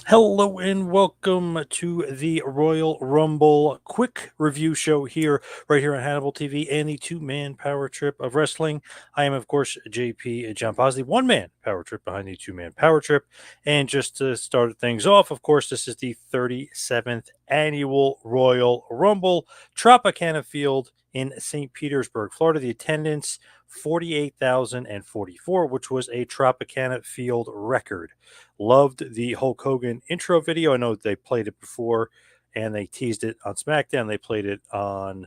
Hello and welcome to the Royal Rumble quick review show here, right here on Hannibal TV and the two-man power trip of wrestling. I am, of course, JP John Posley, one-man power trip behind the two-man power trip. And just to start things off, of course, this is the 37th annual Royal Rumble, Tropicana Field in St. Petersburg, Florida. The attendance, 48,044, which was a Tropicana Field record. Loved the Hulk Hogan intro video. I know they played it before and they teased it on SmackDown. They played it on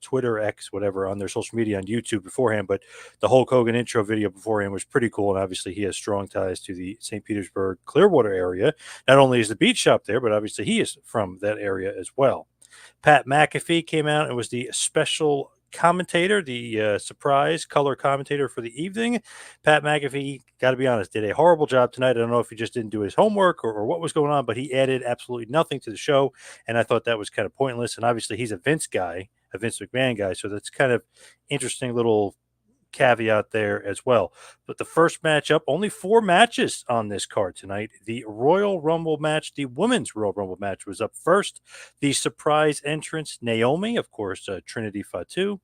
Twitter, X, whatever, on their social media on YouTube beforehand. But the Hulk Hogan intro video beforehand was pretty cool. And obviously, he has strong ties to the St. Petersburg, Clearwater area. Not only is the beach shop there, but obviously, he is from that area as well. Pat McAfee came out and was the special commentator, the surprise color commentator for the evening. Pat McAfee, got to be honest, did a horrible job tonight. I don't know if he just didn't do his homework or what was going on, but he added absolutely nothing to the show. And I thought that was kind of pointless. And obviously, he's a Vince guy, a Vince McMahon guy. So that's kind of interesting little caveat there as well. But the first matchup, only four matches on this card tonight. The Royal Rumble match, the Women's Royal Rumble match was up first. The surprise entrance, Naomi, of course, Trinity Fatu,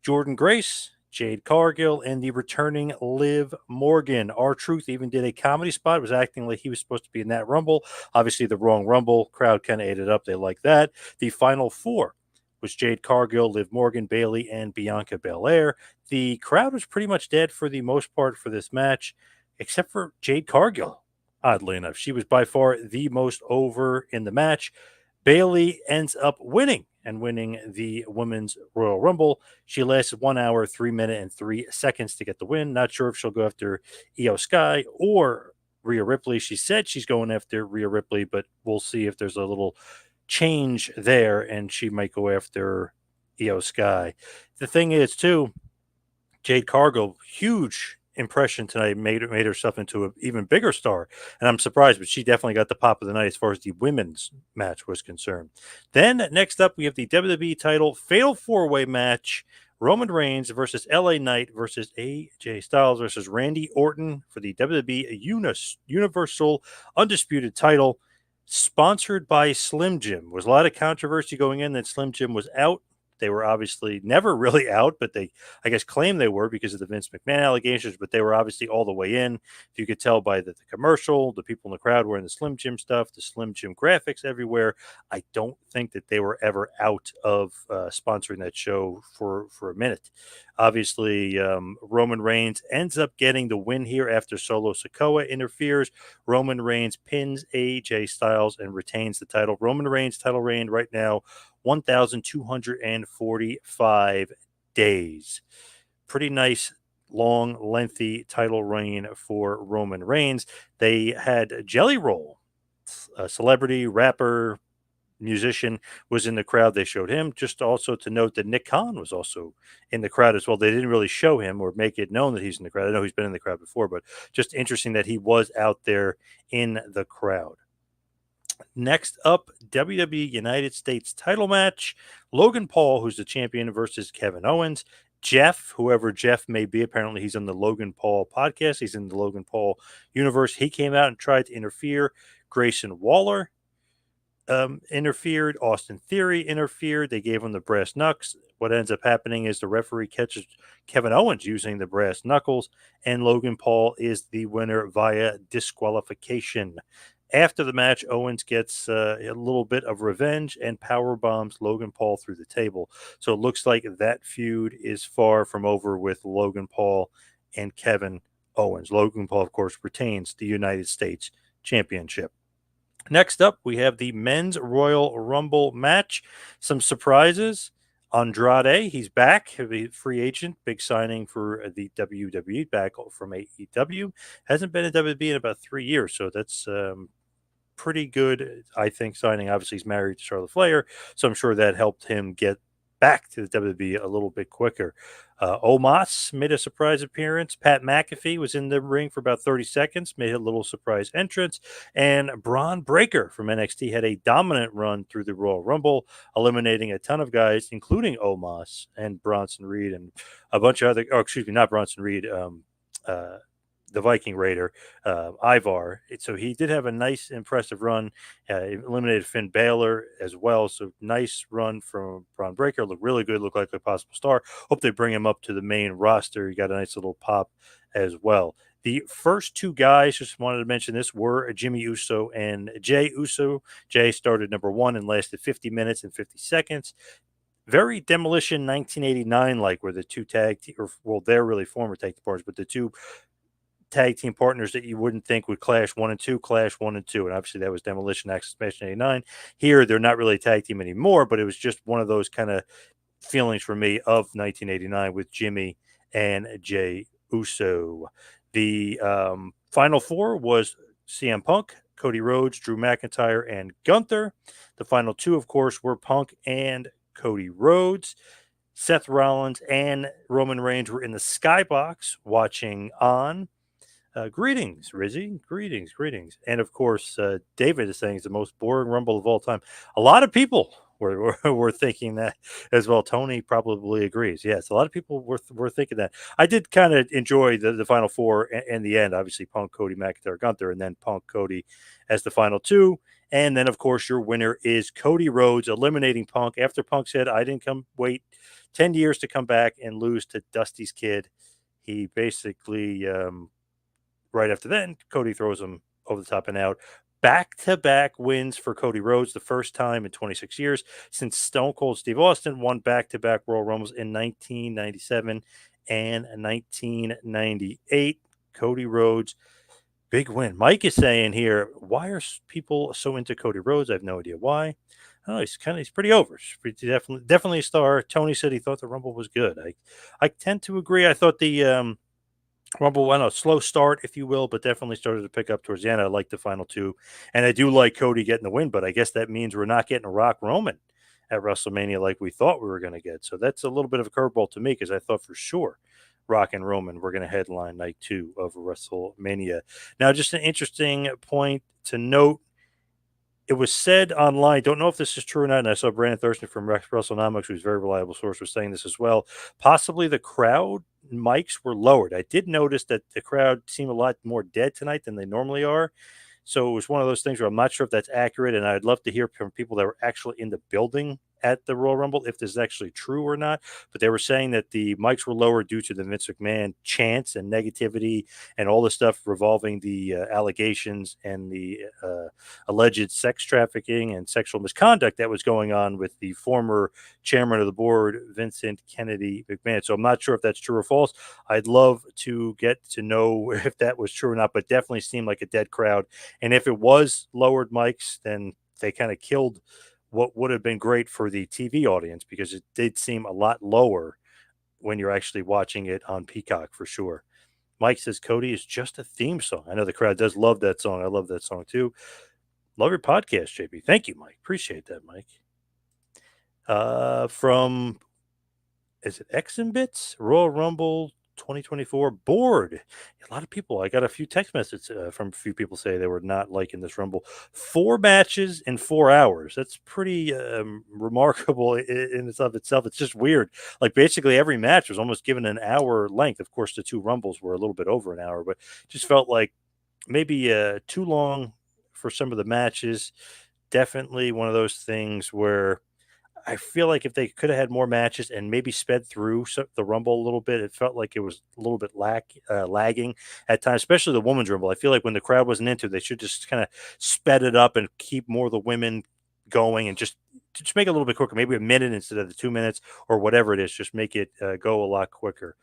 Jordan Grace, Jade Cargill, and the returning Liv Morgan. R-Truth even did a comedy spot, was acting like he was supposed to be in that Rumble. Obviously, the wrong Rumble. Crowd kind of ate it up. They like that. The final four was Jade Cargill, Liv Morgan, Bailey, and Bianca Belair. The crowd was pretty much dead for the most part for this match, except for Jade Cargill. Oddly enough, she was by far the most over in the match. Bailey ends up winning and winning the Women's Royal Rumble. She lasted 1 hour, 3 minutes, and 3 seconds to get the win. Not sure if she'll go after Io Sky or Rhea Ripley. She said she's going after Rhea Ripley, but we'll see if there's a little change there, and she might go after Io Sky. The thing is, too, Jade Cargill, huge impression tonight, made herself into an even bigger star. And I'm surprised, but she definitely got the pop of the night as far as the women's match was concerned. Then next up, we have the WWE title fatal four-way match. Roman Reigns versus LA Knight versus AJ Styles versus Randy Orton for the WWE Universal Undisputed title, sponsored by Slim Jim. Was a lot of controversy going in that Slim Jim was out. They were obviously never really out, but they, I guess, claimed they were because of the Vince McMahon allegations, but they were obviously all the way in. If you could tell by the commercial, the people in the crowd wearing the Slim Jim stuff, the Slim Jim graphics everywhere. I don't think that they were ever out of sponsoring that show for a minute. Obviously, Roman Reigns ends up getting the win here after Solo Sikoa interferes. Roman Reigns pins AJ Styles and retains the title. Roman Reigns' title reign right now, 1,245 days. Pretty nice, long, lengthy title reign for Roman Reigns. They had Jelly Roll, a celebrity, rapper, musician, was in the crowd. They showed him. Just also to note that Nick Khan was also in the crowd as well. They didn't really show him or make it known that he's in the crowd. I know he's been in the crowd before, but just interesting that he was out there in the crowd. Next up, WWE United States title match. Logan Paul, who's the champion, versus Kevin Owens. Jeff, whoever Jeff may be, apparently he's on the Logan Paul podcast. He's in the Logan Paul universe. He came out and tried to interfere. Grayson Waller interfered. Austin Theory interfered. They gave him the brass knucks. What ends up happening is the referee catches Kevin Owens using the brass knuckles, and Logan Paul is the winner via disqualification. After the match, Owens gets a little bit of revenge and power bombs Logan Paul through the table. So it looks like that feud is far from over with Logan Paul and Kevin Owens. Logan Paul, of course, retains the United States Championship. Next up, we have the men's Royal Rumble match. Some surprises. Andrade, he's back, a free agent, big signing for the WWE, back from AEW. Hasn't been in WWE in about 3 years, so that's pretty good, I think, signing. Obviously, he's married to Charlotte Flair, so I'm sure that helped him get back to the WWE a little bit quicker. Omos made a surprise appearance. Pat McAfee was in the ring for about 30 seconds, made a little surprise entrance. And Braun Breaker from NXT had a dominant run through the Royal Rumble, eliminating a ton of guys, including Omos and Bronson Reed and a bunch of other, not Bronson Reed, the Viking Raider, Ivar. So he did have a nice, impressive run. Eliminated Finn Balor as well. So nice run from Braun Breaker. Looked really good. Looked like a possible star. Hope they bring him up to the main roster. He got a nice little pop as well. The first two guys, just wanted to mention this, were Jimmy Uso and Jay Uso. Jay started number one and lasted 50 minutes and 50 seconds. Very Demolition 1989 like, where the two they're really former tag team partners, but the two tag team partners that you wouldn't think would clash 1 and 2, clash 1 and 2. And obviously that was Demolition Access Match 89. Here, they're not really a tag team anymore, but it was just one of those kind of feelings for me of 1989 with Jimmy and Jay Uso. The final four was CM Punk, Cody Rhodes, Drew McIntyre, and Gunther. The final two, of course, were Punk and Cody Rhodes. Seth Rollins and Roman Reigns were in the skybox watching on. Greetings, Rizzy. Greetings. And of course, David is saying it's the most boring Rumble of all time. A lot of people were thinking that as well. Tony probably agrees. Yes, a lot of people were thinking that. I did kind of enjoy the final four and the end. Obviously, Punk, Cody, McIntyre, Gunther, and then Punk, Cody as the final two. And then, of course, your winner is Cody Rhodes eliminating Punk after Punk said, I didn't wait 10 years to come back and lose to Dusty's kid. He basically right after then, Cody throws him over the top and out. Back-to-back wins for Cody Rhodes, the first time in 26 years since Stone Cold Steve Austin won back-to-back Royal Rumbles in 1997 and 1998. Cody Rhodes, big win. Mike is saying here, why are people so into Cody Rhodes? I have no idea why. Oh, he's pretty over. He's definitely a star. Tony said he thought the Rumble was good. I tend to agree. I thought the Rumble went a slow start, if you will, but definitely started to pick up towards the end. I like the final two, and I do like Cody getting the win, but I guess that means we're not getting a Rock Roman at WrestleMania like we thought we were going to get. So that's a little bit of a curveball to me because I thought for sure Rock and Roman were going to headline night 2 of WrestleMania. Now, just an interesting point to note. It was said online, don't know if this is true or not, and I saw Brandon Thurston from WrestleNomics, who's a very reliable source, was saying this as well. Possibly the crowd mics were lowered. I did notice that the crowd seemed a lot more dead tonight than they normally are. So it was one of those things where I'm not sure if that's accurate, and I'd love to hear from people that were actually in the building at the Royal Rumble if this is actually true or not. But they were saying that the mics were lower due to the Vince McMahon chants and negativity and all the stuff revolving the allegations and the alleged sex trafficking and sexual misconduct that was going on with the former chairman of the board, Vincent Kennedy McMahon. So I'm not sure if that's true or false. I'd love to get to know if that was true or not, but definitely seemed like a dead crowd. And if it was lowered mics, then they kind of killed what would have been great for the TV audience because it did seem a lot lower when you're actually watching it on Peacock for sure. Mike says Cody is just a theme song. I know the crowd does love that song. I love that song too. Love your podcast, JP. Thank you, Mike. Appreciate that, Mike. From is it X and Bits Royal Rumble 2024 board. A lot of people. I got a few text messages from a few people say they were not liking this Rumble. 4 matches in 4 hours. That's pretty remarkable in itself. It's just weird. Like basically every match was almost given an hour length. Of course, the 2 Rumbles were a little bit over an hour, but just felt like maybe too long for some of the matches. Definitely one of those things where I feel like if they could have had more matches and maybe sped through the Rumble a little bit, it felt like it was a little bit lagging at times, especially the Women's Rumble. I feel like when the crowd wasn't into it, they should just kind of sped it up and keep more of the women going and just make it a little bit quicker, maybe a minute instead of the 2 minutes or whatever it is. Just make it go a lot quicker.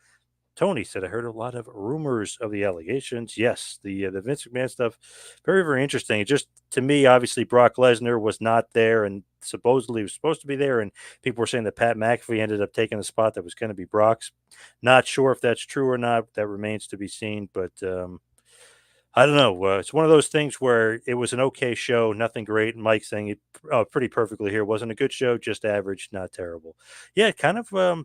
Tony said, I heard a lot of rumors of the allegations. Yes, the Vince McMahon stuff, very, very interesting. It just, to me, obviously, Brock Lesnar was not there and supposedly was supposed to be there. And people were saying that Pat McAfee ended up taking the spot that was going to be Brock's. Not sure if that's true or not. That remains to be seen. But I don't know. It's one of those things where it was an okay show, nothing great. Mike saying it pretty perfectly here. Wasn't a good show, just average, not terrible. Yeah, kind of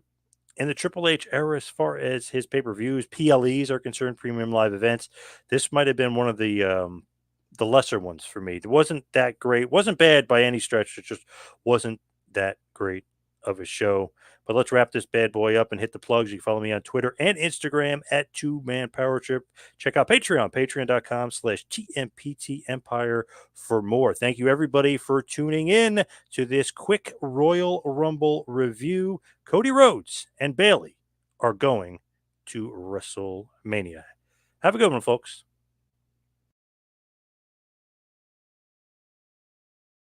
in the Triple H era, as far as his pay-per-views, PLEs are concerned, premium live events, this might have been one of the lesser ones for me. It wasn't that great. Wasn't bad by any stretch. It just wasn't that great of a show. But let's wrap this bad boy up and hit the plugs. You can follow me on Twitter and Instagram at 2Man Power Trip. Check out Patreon, patreon.com/TMPT Empire for more. Thank you, everybody, for tuning in to this quick Royal Rumble review. Cody Rhodes and Bayley are going to WrestleMania. Have a good one, folks.